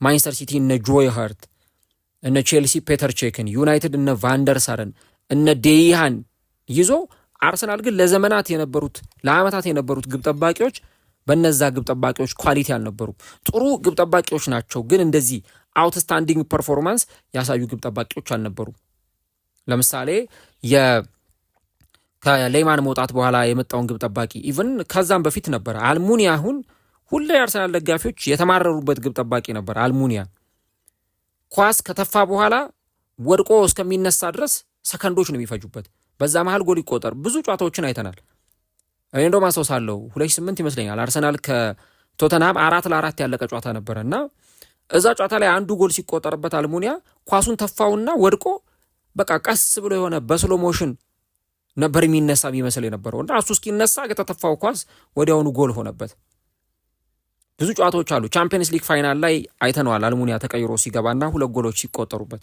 ማንቸስተር ሲቲ እነ ጆይ ሃርት፣ እነ ቼልሲ ፔተር ቼክን፣ ዩናይትድ እነ ቫንደርሳርን እነ ዴይሃን ይዞ አርሰናል ግን ለዓመታት የነበሩት ግብ ጠባቂዎች በነዛ ግብ ጠባቂዎች ኳሊቲ አልነበሩ። ጥሩ ግብ ጠባቂዎች ናቸው፣ ግን እንደዚህ አውትስታንዲንግ ፐርፎርማንስ ያሳዩ ግብ ጠባቂዎች አልነበሩ። ለምሳሌ ከሌማን መውጣት በኋላ የመጣውን ግብ ጠባቂ ኢቭን ከዛም በፊት ነበር አልሙኒያ። አሁን ሁሌ የአርሰናል ደጋፊዎች የተማረሩበት ግብ ጠባቂ ነበር አልሙኒያ። ኳስ ከተፋ በኋላ ወድቆ እስከሚነሳ ድረስ ሰከንዶች ነው የሚፈጁበት። በዛ መሃል ጎል ይቆጠር። ብዙ ጨዋታዎችን አይተናል። እኔ እንደውም አስታውሳለሁ 2008 ይመስለኛል አርሰናል ከቶተንሃም 4-4 ያለቀ ጨዋታ ነበረ እና እዛ ጨዋታ ላይ አንዱ ጎል ሲቆጠርበት አልሙኒያ ኳሱን ተፋውና ወድቆ በቃ ቀስ ብሎ የሆነ በስሎ ሞሽን ነበር የሚነሳ የሚመስል የነበረው እና እሱ እስኪነሳ የተተፋው ኳስ ወዲያውኑ ጎል ሆነበት። ብዙ ጨዋታዎች አሉ። ቻምፒየንስ ሊግ ፋይናል ላይ አይተነዋል። አልሙኒያ ተቀይሮ ሲገባና 2 ጎሎች ሲቆጠሩበት።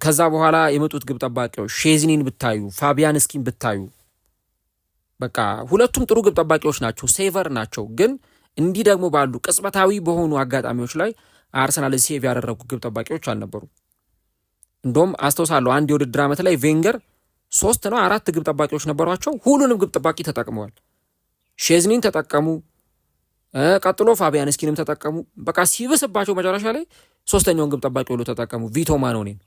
ከዛ በኋላ የመጡት ግብ ጠባቂዎች ሼዝኒን ብታዩ፣ ፋቢያንስኪን ብታዩ በቃ ሁለቱም ጥሩ ግብ ጠባቂዎች ናቸው፣ ሴቨር ናቸው። ግን እንዲህ ደግሞ ባሉ ቅጽበታዊ በሆኑ አጋጣሚዎች ላይ አርሰናል ሴቭ ያደረጉ ግብ ጠባቂዎች አልነበሩም። እንደውም አስተውሳለሁ አንድ የውድድር ዓመት ላይ ቬንገር 3 ነው 4 ግብ ጠባቂዎች ነበሯቸው። ሁሉንም ግብ ጠባቂ ተጠቅመዋል። ሼዝኒን ተጠቀሙ፣ ቀጥሎ ፋቢያንስኪንም ተጠቀሙ። በቃ ሲብስባቸው መጨረሻ ላይ 3ኛውን ግብ ጠባቂ ሁሉ ተጠቀሙ፣ ቪቶ ማኖኔን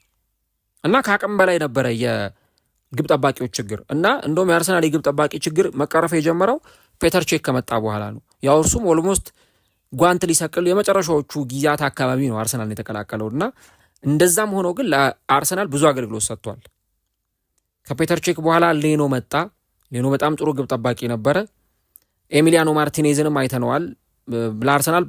እና ከአቅም በላይ ነበረ የግብ ጠባቂዎች ችግር እና እንደውም የአርሰናል የግብ ጠባቂ ችግር መቀረፍ የጀመረው ፔተር ቼክ ከመጣ በኋላ ነው። ያው እርሱም ኦልሞስት ጓንት ሊሰቅል የመጨረሻዎቹ ጊዜያት አካባቢ ነው አርሰናል የተቀላቀለው እና እንደዛም ሆኖ ግን ለአርሰናል ብዙ አገልግሎት ሰጥቷል። ከፔተር ቼክ በኋላ ሌኖ መጣ። ሌኖ በጣም ጥሩ ግብ ጠባቂ ነበረ። ኤሚሊያኖ ማርቲኔዝንም አይተነዋል። ለአርሰናል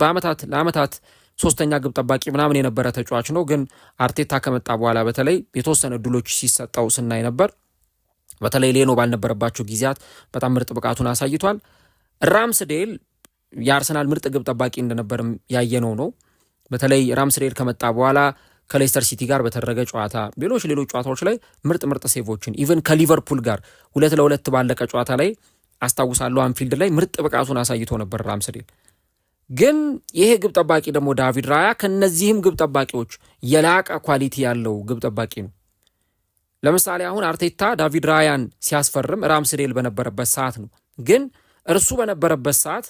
ለአመታት 3ኛ ግብ ጠባቂ ምናምን የነበረ ተጫዋች ነው። ግን አርቴታ ከመጣ በኋላ በተለይ የተወሰነ እድሎች ሲሰጠው ስናይ ነበር። በተለይ ሌኖ ባልነበረባቸው ጊዜያት በጣም ምርጥ ብቃቱን አሳይቷል። ራምስዴል የአርሰናል ምርጥ ግብ ጠባቂ እንደነበርም ያየነው ነው። በተለይ ራምስዴል ከመጣ በኋላ ከሌስተር ሲቲ ጋር በተደረገ ጨዋታ፣ ሌሎች ጨዋታዎች ላይ ምርጥ ሴቮችን ኢቨን ከሊቨርፑል ጋር 2-2 ባለቀ ጨዋታ ላይ አስታውሳለሁ አንፊልድ ላይ ምርጥ ብቃቱን አሳይቶ ነበር ራምስዴል። ግን ይሄ ግብ ጠባቂ ደግሞ ዳቪድ ራያ ከነዚህም ግብ ጠባቂዎች የላቀ ኳሊቲ ያለው ግብ ጠባቂ ነው። ለምሳሌ አሁን አርቴታ ዳቪድ ራያን ሲያስፈርም ራምስዴል በነበረበት ሰዓት ነው። ግን እርሱ በነበረበት ሰዓት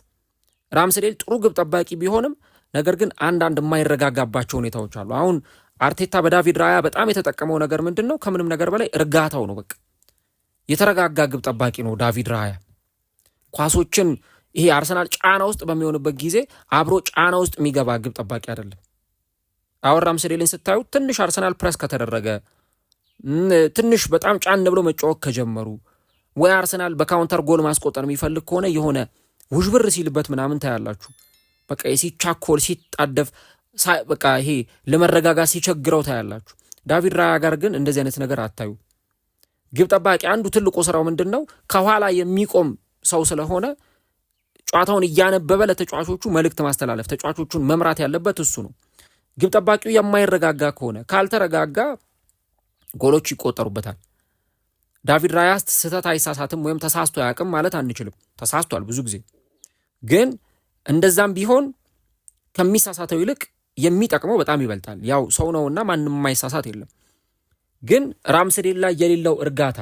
ራምስዴል ጥሩ ግብ ጠባቂ ቢሆንም ነገር ግን አንዳንድ የማይረጋጋባቸው ሁኔታዎች አሉ። አሁን አርቴታ በዳቪድ ራያ በጣም የተጠቀመው ነገር ምንድን ነው? ከምንም ነገር በላይ እርጋታው ነው። በቃ የተረጋጋ ግብ ጠባቂ ነው ዳቪድ ራያ። ኳሶችን ይሄ አርሰናል ጫና ውስጥ በሚሆንበት ጊዜ አብሮ ጫና ውስጥ የሚገባ ግብ ጠባቂ አይደለም። አሁን ራምስዴልን ስታዩ ትንሽ አርሰናል ፕረስ ከተደረገ ትንሽ በጣም ጫን ብሎ መጫወት ከጀመሩ ወይ አርሰናል በካውንተር ጎል ማስቆጠር የሚፈልግ ከሆነ የሆነ ውዥብር ሲልበት ምናምን ታያላችሁ። በቃ ሲቻኮል ሲጣደፍ በቃ ይሄ ለመረጋጋት ሲቸግረው ታያላችሁ። ዳቪድ ራያ ጋር ግን እንደዚህ አይነት ነገር አታዩ። ግብ ጠባቂ አንዱ ትልቁ ስራው ምንድን ነው? ከኋላ የሚቆም ሰው ስለሆነ ጨዋታውን እያነበበ ለተጫዋቾቹ መልእክት ማስተላለፍ፣ ተጫዋቾቹን መምራት ያለበት እሱ ነው። ግብ ጠባቂው የማይረጋጋ ከሆነ ካልተረጋጋ ጎሎች ይቆጠሩበታል። ዳቪድ ራያ ስህተት አይሳሳትም ወይም ተሳስቶ አያውቅም ማለት አንችልም። ተሳስቷል ብዙ ጊዜ። ግን እንደዛም ቢሆን ከሚሳሳተው ይልቅ የሚጠቅመው በጣም ይበልጣል። ያው ሰው ነውና ማንም የማይሳሳት የለም። ግን ራምስዴል ላይ የሌለው እርጋታ፣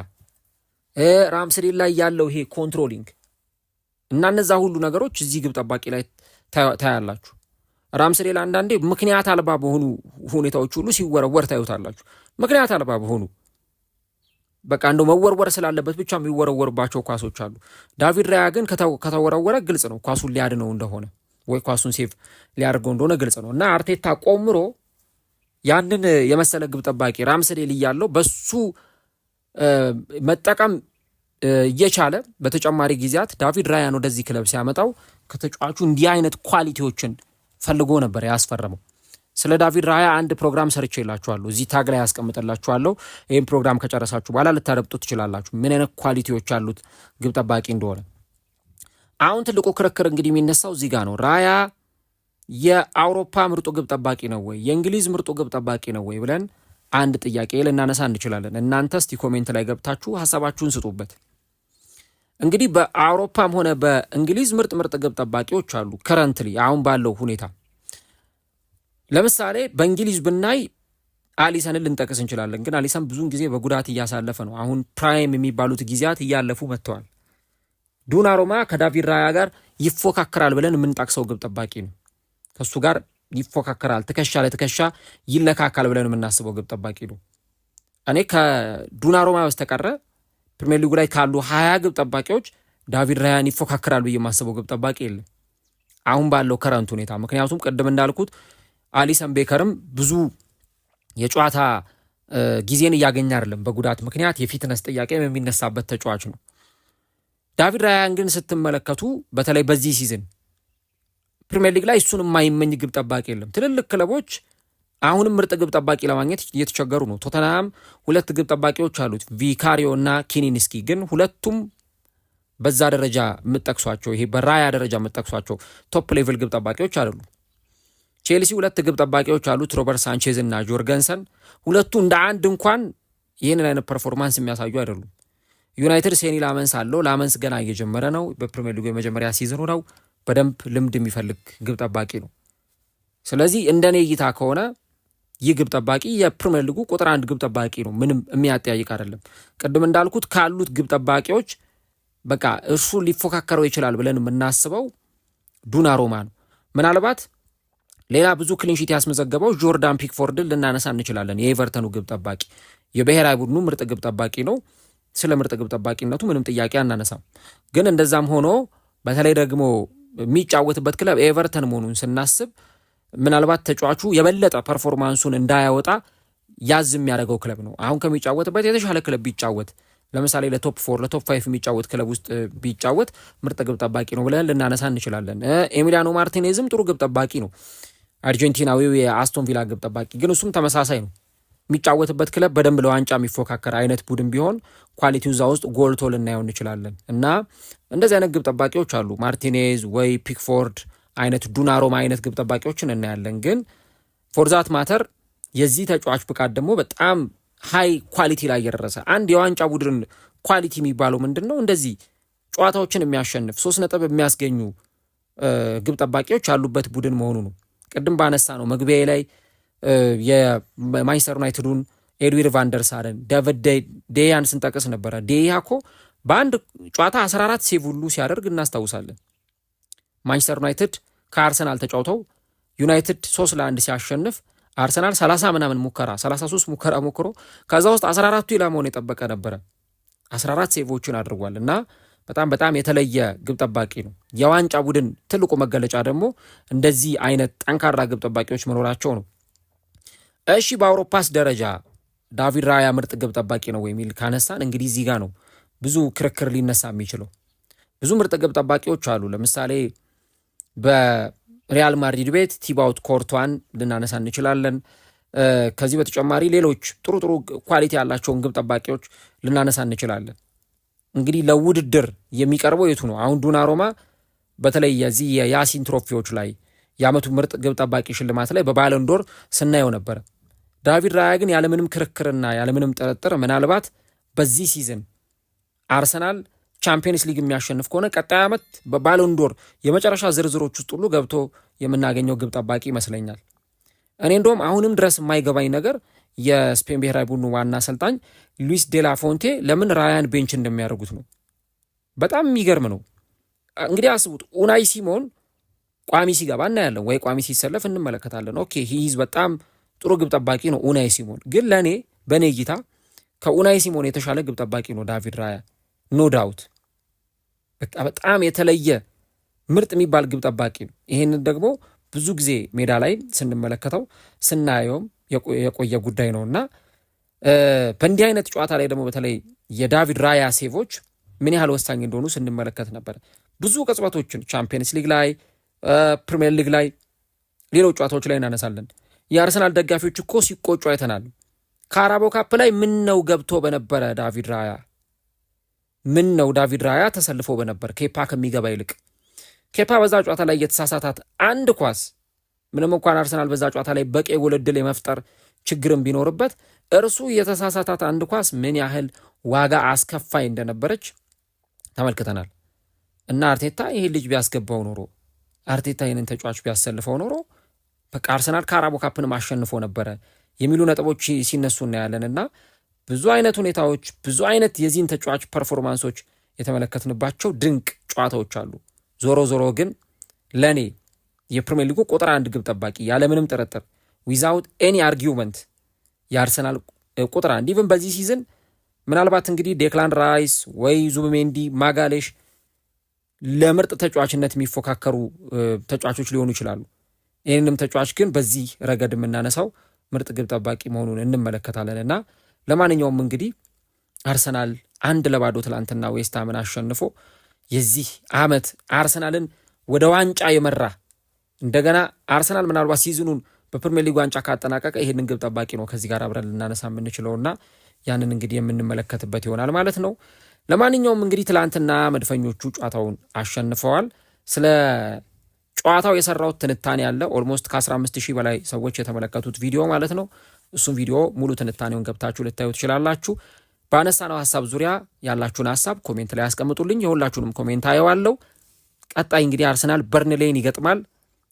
ራምስዴል ላይ ያለው ይሄ ኮንትሮሊንግ እና እነዛ ሁሉ ነገሮች እዚህ ግብ ጠባቂ ላይ ታያላችሁ። ራምስዴል አንዳንዴ ምክንያት አልባ በሆኑ ሁኔታዎች ሁሉ ሲወረወር ታዩታላችሁ። ምክንያት አልባ በሆኑ በቃ እንደው መወርወር ስላለበት ብቻ የሚወረወርባቸው ኳሶች አሉ። ዳቪድ ራያ ግን ከተወረወረ ግልጽ ነው ኳሱን ሊያድነው እንደሆነ ወይ ኳሱን ሴቭ ሊያደርገው እንደሆነ ግልጽ ነው። እና አርቴታ ቆምሮ ያንን የመሰለ ግብ ጠባቂ ራምስዴል እያለው በሱ መጠቀም እየቻለ በተጨማሪ ጊዜያት ዳቪድ ራያን ወደዚህ ክለብ ሲያመጣው ከተጫዋቹ እንዲህ አይነት ኳሊቲዎችን ፈልጎ ነበር ያስፈረመው። ስለ ዳቪድ ራያ አንድ ፕሮግራም ሰርቼላችኋለሁ፣ እዚህ ታግ ላይ ያስቀምጥላችኋለሁ። ይህም ፕሮግራም ከጨረሳችሁ በኋላ ልታደምጡ ትችላላችሁ ምን አይነት ኳሊቲዎች ያሉት ግብ ጠባቂ እንደሆነ። አሁን ትልቁ ክርክር እንግዲህ የሚነሳው እዚህ ጋር ነው። ራያ የአውሮፓ ምርጡ ግብ ጠባቂ ነው ወይ የእንግሊዝ ምርጡ ግብ ጠባቂ ነው ወይ ብለን አንድ ጥያቄ ልናነሳ እንችላለን። እናንተ እስቲ ኮሜንት ላይ ገብታችሁ ሀሳባችሁን ስጡበት። እንግዲህ በአውሮፓም ሆነ በእንግሊዝ ምርጥ ግብ ጠባቂዎች አሉ ከረንትሊ አሁን ባለው ሁኔታ። ለምሳሌ በእንግሊዝ ብናይ አሊሰንን ልንጠቅስ እንችላለን። ግን አሊሰን ብዙውን ጊዜ በጉዳት እያሳለፈ ነው። አሁን ፕራይም የሚባሉት ጊዜያት እያለፉ መጥተዋል። ዶናሩማ ከዳቪድ ራያ ጋር ይፎካከራል ብለን የምንጠቅሰው ግብ ጠባቂ ነው። ከሱ ጋር ይፎካከራል፣ ትከሻ ለትከሻ ይለካካል ብለን የምናስበው ግብ ጠባቂ ነው። እኔ ከዶናሩማ በስተቀረ ፕሪሚየር ሊጉ ላይ ካሉ 20 ግብ ጠባቂዎች ዳቪድ ራያን ይፎካከራል ብዬ የማስበው ግብ ጠባቂ የለም አሁን ባለው ከረንት ሁኔታ። ምክንያቱም ቅድም እንዳልኩት አሊሰን ቤከርም ብዙ የጨዋታ ጊዜን እያገኘ አይደለም። በጉዳት ምክንያት የፊትነስ ጥያቄ የሚነሳበት ተጫዋች ነው። ዳቪድ ራያን ግን ስትመለከቱ በተለይ በዚህ ሲዝን ፕሪሚየር ሊግ ላይ እሱን የማይመኝ ግብ ጠባቂ የለም። ትልልቅ ክለቦች አሁንም ምርጥ ግብ ጠባቂ ለማግኘት እየተቸገሩ ነው። ቶተንሃም 2 ግብ ጠባቂዎች አሉት፣ ቪካሪዮ እና ኪኒንስኪ። ግን ሁለቱም በዛ ደረጃ የምጠቅሷቸው ይሄ በራያ ደረጃ የምጠቅሷቸው ቶፕ ሌቭል ግብ ጠባቂዎች አይደሉም። ቼልሲ 2 ግብ ጠባቂዎች አሉት፣ ሮበርት ሳንቼዝ እና ጆርገንሰን። ሁለቱ እንደ አንድ እንኳን ይህንን አይነት ፐርፎርማንስ የሚያሳዩ አይደሉም። ዩናይትድ ሴኒ ላመንስ አለው። ላመንስ ገና እየጀመረ ነው። በፕሪሚየር ሊጉ የመጀመሪያ ሲዝኑ ነው። በደንብ ልምድ የሚፈልግ ግብ ጠባቂ ነው። ስለዚህ እንደኔ እይታ ከሆነ ይህ ግብ ጠባቂ የፕሪሚየር ሊጉ ቁጥር 1 ግብ ጠባቂ ነው። ምንም የሚያጠያይቅ አይደለም። ቅድም እንዳልኩት ካሉት ግብ ጠባቂዎች በቃ እርሱ ሊፎካከረው ይችላል ብለን የምናስበው ዱናሩማ ነው። ምናልባት ሌላ ብዙ ክሊንሺት ያስመዘገበው ጆርዳን ፒክፎርድን ልናነሳ እንችላለን። የኤቨርተኑ ግብ ጠባቂ የብሔራዊ ቡድኑ ምርጥ ግብ ጠባቂ ነው። ስለ ምርጥ ግብ ጠባቂነቱ ምንም ጥያቄ አናነሳም። ግን እንደዛም ሆኖ በተለይ ደግሞ የሚጫወትበት ክለብ ኤቨርተን መሆኑን ስናስብ ምናልባት ተጫዋቹ የበለጠ ፐርፎርማንሱን እንዳያወጣ ያዝ የሚያደርገው ክለብ ነው። አሁን ከሚጫወትበት የተሻለ ክለብ ቢጫወት፣ ለምሳሌ ለቶፕ 4 ለቶፕ 5 የሚጫወት ክለብ ውስጥ ቢጫወት ምርጥ ግብ ጠባቂ ነው ብለን ልናነሳ እንችላለን። ኤሚሊያኖ ማርቲኔዝም ጥሩ ግብ ጠባቂ ነው፣ አርጀንቲናዊው የአስቶን ቪላ ግብ ጠባቂ። ግን እሱም ተመሳሳይ ነው። የሚጫወትበት ክለብ በደንብ ለዋንጫ የሚፎካከር አይነት ቡድን ቢሆን ኳሊቲው እዛ ውስጥ ጎልቶ ልናየው እንችላለን። እና እንደዚህ አይነት ግብ ጠባቂዎች አሉ። ማርቲኔዝ ወይ ፒክፎርድ አይነት ዱናሮማ አይነት ግብ ጠባቂዎችን እናያለን። ግን ፎርዛት ማተር የዚህ ተጫዋች ብቃት ደግሞ በጣም ሃይ ኳሊቲ ላይ የደረሰ አንድ የዋንጫ ቡድን ኳሊቲ የሚባለው ምንድን ነው? እንደዚህ ጨዋታዎችን የሚያሸንፍ 3 ነጥብ የሚያስገኙ ግብ ጠባቂዎች ያሉበት ቡድን መሆኑ ነው። ቅድም ባነሳ ነው መግቢያ ላይ የማንቸስተር ዩናይትዱን ኤድዊር ቫንደርሳርን ዴቪድ ዴያን ስንጠቅስ ነበረ። ዴያ እኮ በአንድ ጨዋታ 14 ሴቭ ሁሉ ሲያደርግ እናስታውሳለን። ማንቸስተር ዩናይትድ ከአርሰናል ተጫውተው ዩናይትድ 3-1 ሲያሸንፍ አርሰናል 33 ሙከራ ሞክሮ ከዛ ውስጥ 14ቱ ኢላማውን የጠበቀ ነበረ። 14 ሴቮችን አድርጓል እና በጣም የተለየ ግብ ጠባቂ ነው። የዋንጫ ቡድን ትልቁ መገለጫ ደግሞ እንደዚህ አይነት ጠንካራ ግብ ጠባቂዎች መኖራቸው ነው። እሺ በአውሮፓስ ደረጃ ዳቪድ ራያ ምርጥ ግብ ጠባቂ ነው የሚል ካነሳን እንግዲህ እዚህ ጋር ነው ብዙ ክርክር ሊነሳ የሚችለው። ብዙ ምርጥ ግብ ጠባቂዎች አሉ። ለምሳሌ በሪያል ማድሪድ ቤት ቲባውት ኮርቷን ልናነሳ እንችላለን። ከዚህ በተጨማሪ ሌሎች ጥሩ ኳሊቲ ያላቸውን ግብ ጠባቂዎች ልናነሳ እንችላለን። እንግዲህ ለውድድር የሚቀርበው የቱ ነው? አሁን ዱናሩማ በተለይ የዚህ የያሲን ትሮፊዎች ላይ የዓመቱ ምርጥ ግብ ጠባቂ ሽልማት ላይ በባለንዶር ስናየው ነበረ። ዳቪድ ራያ ግን ያለምንም ክርክርና ያለምንም ጥርጥር ምናልባት በዚህ ሲዝን አርሰናል ቻምፒየንስ ሊግ የሚያሸንፍ ከሆነ ቀጣይ ዓመት በባለንዶር የመጨረሻ ዝርዝሮች ውስጥ ሁሉ ገብቶ የምናገኘው ግብ ጠባቂ ይመስለኛል። እኔ እንደውም አሁንም ድረስ የማይገባኝ ነገር የስፔን ብሔራዊ ቡድኑ ዋና አሰልጣኝ ሉዊስ ዴላ ፎንቴ ለምን ራያን ቤንች እንደሚያደርጉት ነው። በጣም የሚገርም ነው። እንግዲህ አስቡት፣ ኡናይ ሲሞን ቋሚ ሲገባ እናያለን ወይ ቋሚ ሲሰለፍ እንመለከታለን። ኦኬ ሂዝ በጣም ጥሩ ግብ ጠባቂ ነው ኡናይ ሲሞን። ግን በእኔ እይታ ከኡናይ ሲሞን የተሻለ ግብ ጠባቂ ነው ዳቪድ ራያ፣ ኖ ዳውት። በጣም የተለየ ምርጥ የሚባል ግብ ጠባቂ ነው። ይሄንን ደግሞ ብዙ ጊዜ ሜዳ ላይ ስንመለከተው ስናየውም የቆየ ጉዳይ ነው እና በእንዲህ አይነት ጨዋታ ላይ ደግሞ በተለይ የዳቪድ ራያ ሴቮች ምን ያህል ወሳኝ እንደሆኑ ስንመለከት ነበር። ብዙ ቅጽበቶችን ቻምፒየንስ ሊግ ላይ፣ ፕሪሚየር ሊግ ላይ፣ ሌሎች ጨዋታዎች ላይ እናነሳለን። የአርሰናል ደጋፊዎች እኮ ሲቆጩ አይተናል። ካራቦ ካፕ ላይ ምን ነው ገብቶ በነበረ ዳቪድ ራያ፣ ምን ነው ዳቪድ ራያ ተሰልፎ በነበር ኬፓ ከሚገባ ይልቅ። ኬፓ በዛ ጨዋታ ላይ የተሳሳታት አንድ ኳስ፣ ምንም እንኳን አርሰናል በዛ ጨዋታ ላይ በቂ የጎል ዕድል የመፍጠር ችግርም ቢኖርበት እርሱ የተሳሳታት አንድ ኳስ ምን ያህል ዋጋ አስከፋይ እንደነበረች ተመልክተናል። እና አርቴታ ይሄን ልጅ ቢያስገባው ኖሮ፣ አርቴታ ይህንን ተጫዋች ቢያሰልፈው ኖሮ በቃ አርሰናል ካራቦ ካፕንም አሸንፎ ነበረ የሚሉ ነጥቦች ሲነሱ እናያለን። እና ብዙ አይነት ሁኔታዎች፣ ብዙ አይነት የዚህን ተጫዋች ፐርፎርማንሶች የተመለከትንባቸው ድንቅ ጨዋታዎች አሉ። ዞሮ ግን ለእኔ የፕሪሚየር ሊጉ ቁጥር 1 ግብ ጠባቂ ያለምንም ጥርጥር ዊዛውት ኤኒ አርጊውመንት የአርሰናል ቁጥር 1 ኢቭን በዚህ ሲዝን ምናልባት እንግዲህ ዴክላን ራይስ ወይ ዙቢሜንዲ፣ ማጋሌሽ ለምርጥ ተጫዋችነት የሚፎካከሩ ተጫዋቾች ሊሆኑ ይችላሉ። ይህንንም ተጫዋች ግን በዚህ ረገድ የምናነሳው ምርጥ ግብ ጠባቂ መሆኑን እንመለከታለን። እና ለማንኛውም እንግዲህ አርሰናል 1-0 ትላንትና ዌስትሃምን አሸንፎ የዚህ ዓመት አርሰናልን ወደ ዋንጫ የመራ እንደገና አርሰናል ምናልባት ሲዝኑን በፕሪሚየር ሊግ ዋንጫ ካጠናቀቀ ይሄንን ግብ ጠባቂ ነው ከዚህ ጋር አብረን ልናነሳ የምንችለውና ያንን እንግዲህ የምንመለከትበት ይሆናል ማለት ነው። ለማንኛውም እንግዲህ ትላንትና መድፈኞቹ ጨዋታውን አሸንፈዋል። ስለ ጨዋታው የሰራው ትንታኔ ያለ ኦልሞስት ከ15,000 በላይ ሰዎች የተመለከቱት ቪዲዮ ማለት ነው። እሱም ቪዲዮ ሙሉ ትንታኔውን ገብታችሁ ልታዩ ትችላላችሁ። በአነሳነው ሀሳብ ዙሪያ ያላችሁን ሀሳብ ኮሜንት ላይ ያስቀምጡልኝ። የሁላችሁንም ኮሜንት አየዋለሁ። ቀጣይ እንግዲህ አርሰናል በርንሌይን ይገጥማል።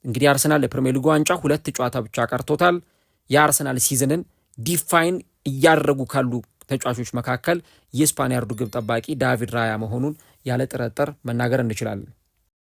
እንግዲህ አርሰናል ለፕሪሚየር ሊጉ ዋንጫ 2 ጨዋታ ብቻ ቀርቶታል። የአርሰናል ሲዝንን ዲፋይን እያደረጉ ካሉ ተጫዋቾች መካከል የስፓኒያርዱ ግብ ጠባቂ ዳቪድ ራያ መሆኑን ያለ ጥርጥር መናገር እንችላለን።